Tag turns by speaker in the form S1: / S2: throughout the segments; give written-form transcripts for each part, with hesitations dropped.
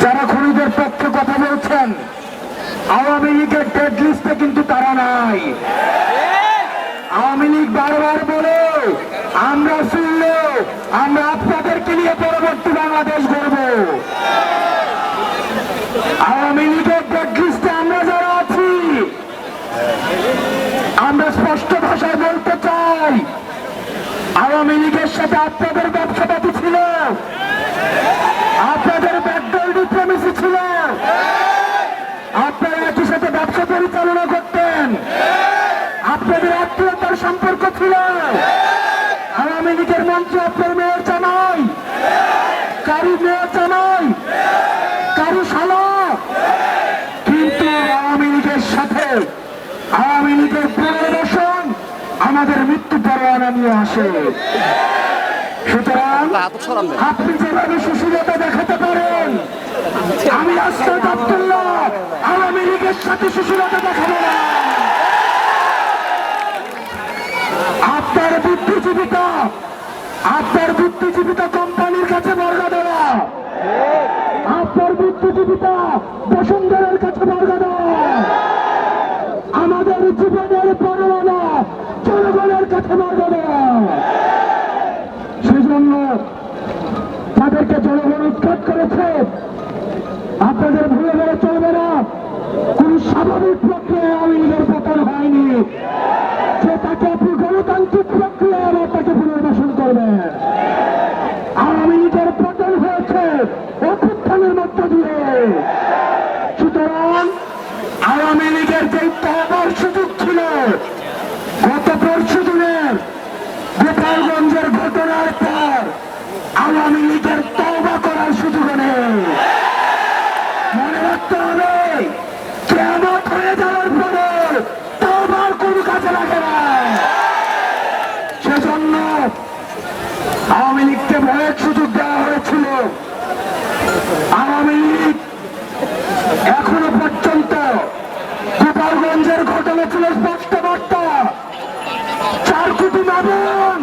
S1: যারা খুনিদের পক্ষে কথা বলছেন, আওয়ামী লীগের ডেড লিস্টে কিন্তু তারা নাই। আওয়ামী লীগ বারবার বলে আমরা শুনলে আমরা আপনাদেরকে নিয়ে পরবর্তী বাংলাদেশ গড়ব। আওয়ামী লীগের ডেড লিস্টে আমরা যারা আছি, আমরা স্পষ্ট ভাষায় বলতে চাই, আওয়ামী লীগের সাথে আপনাদের ব্যবসাপাতি ছিল, আপনাদের ব্যাকডোর ডিপ্লোমেসি ছিল, আপনারা একই সাথে ব্যবসা পরিচালনা করতেন, আপনাদের আত্মীয়তার সম্পর্ক ছিল। আওয়ামী লীগের মন্ত্রী আপনার মেয়ের জামাই, কারু মেয়ের জামাই, কারু শালা। কিন্তু আওয়ামী লীগের সাথে আওয়ামী লীগের পুনর্বাসন আমাদের মৃত্যু পরোয়ানা নিয়ে আসে। সুতরাং আপনি যেভাবে সুশীলতা দেখাতে পারেন, আমি আজকাল আব্দুল্লাহ আওয়ামী লীগের সাথে সুশীলতা দেখাবো না। আপনার বুদ্ধিজীবিতা কোম্পানির কাছে বর্গা দেওয়া, আপনার বুদ্ধিজীবিতা বসুন্ধরার কাছে বর্গা দেওয়া, আমাদের জীবনের পরোয়ানা জনগণের কাছে বর্গা দেওয়া। সেজন্য তাদেরকে জনগণ উৎখাত করেছে। আপনাদের ভুলে গেলে চলবে না, কোন স্বাভাবিক প্রক্রিয়ায় আওয়ামী লীগের পতন হয়নি। যে তাকে আপনি গণতান্ত্রিক প্রক্রিয়ায় আবার তাকে পুনর্বাসন করবেন। আওয়ামী লীগের পতন হয়েছে অভ্যুত্থানের মধ্য দিয়ে। সুতরাং আওয়ামী লীগের যে তওবার সুযোগ ছিল, গত পরশু দিনের গোপালগঞ্জের ঘটনার পর আওয়ামী লীগের তওবা করার সুযোগ নেই। মনে রাখতে হবে, কিয়ামত হয়ে যাওয়ার পরে তওবার কোনো কাজে লাগে না। সেজন্য আওয়ামী লীগকে ভয়ের সুযোগ দেওয়া হয়েছিল। আওয়ামী লীগ এখনো পর্যন্ত গোপালগঞ্জের ঘটনা ছিল স্পষ্ট বার্তা। 4 কোটি মামুন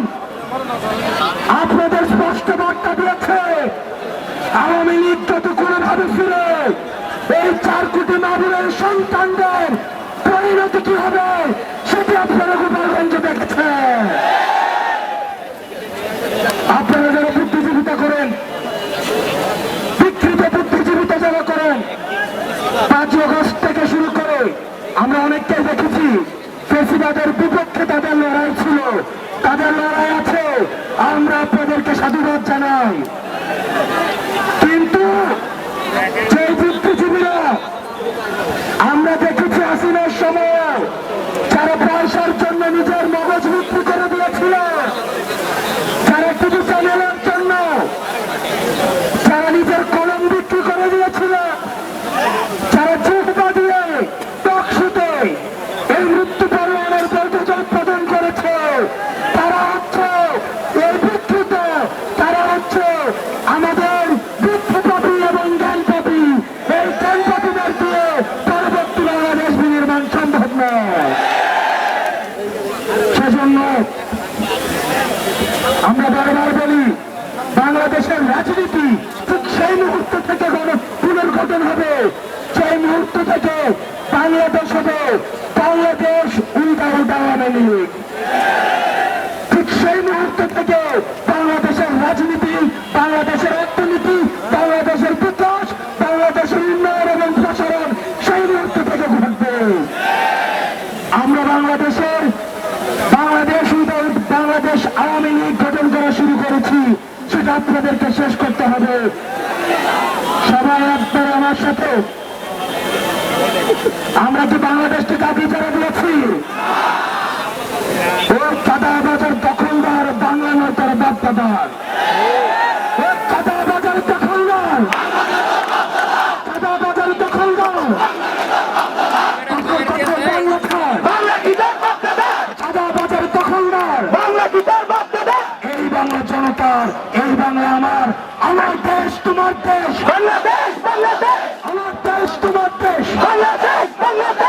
S1: আপনাদের স্পষ্ট বার্তা দিয়েছে। আওয়ামী লীগ যত কোনোভাবে ফিরে এই 4 কোটি মামুনের সন্তানদের পরিণতি কি হবে সেটি আপনারা গোপালগঞ্জে দেখেছেন। আপনারা যারা বুদ্ধিজীবিতা করেন, বিকৃত বুদ্ধিজীবিতা যারা করেন, 5 আগস্ট থেকে শুরু করে আমরা অনেকটাই দেখেছি ফেসিবাদের বিপক্ষে তাদের লড়াই ছিল, তাদের লড়াই আছে। আমরা আপনাদেরকে সাধুবাদ জানাই। কিন্তু যে বুদ্ধিজীবীরা আমরা দেখেছি হাসিনার সময় যারা পয়সার জন্য নিজের মগজ বিক্রি করে দিয়েছিল, যারা টিভি চ্যানেলের জন্য যারা নিজের কলম বিক্রি করে দিয়েছিল, যারা চুপা দিয়ে টকশুতে এই মৃত্যু পরোয়ানার বৈধতা উৎপাদন করেছে, তারা হচ্ছে এই বিকৃত, তারা হচ্ছে আমাদের বৃক্ষপাপী এবং জ্ঞানপাপী। এই জ্ঞানপাপীদের দিয়ে পরবর্তী বাংলাদেশ বিনির্মাণ সম্ভব নয়। সেজন্য আমরা বারবার বলি, বাংলাদেশের রাজনীতি ঠিক সেই মুহূর্ত থেকে পুনর্গঠন হবে, সেই মুহূর্ত থেকে বাংলাদেশ হবে বাংলাদেশ উইদাউট আওয়ামী লীগ। ঠিক সেই মুহূর্ত থেকে বাংলাদেশের রাজনীতি, বাংলাদেশের অর্থনীতি, বাংলাদেশের বিকাশ, বাংলাদেশের উন্নয়ন এবং প্রসারণ সেই মুহূর্ত থেকে ঘটবে। আমরা বাংলাদেশ উইদাউট বাংলাদেশ আওয়ামী লীগ গঠন করা শুরু করেছি, সেটা আপনাদেরকে শেষ করতে হবে। সবাই একবার আমার সাথে, আমরা কি বাংলাদেশকে কাকে যারা দিয়েছি? ও চাঁদাবাজার দখলদার বাংলা নয়, তারা বাপদাদার। ও চাঁদাবাজার দখলদার, চাঁদাবাজার দখলদার, চাঁদাবাজার দখলদার, এই বাংলা জনতার, এই বাংলা আমার। আমার দেশ তোমার দেশ, বাংলাদেশ বাংলাদেশ, আমার দেশ তোমার দেশ, বাংলাদেশ বাংলাদেশ।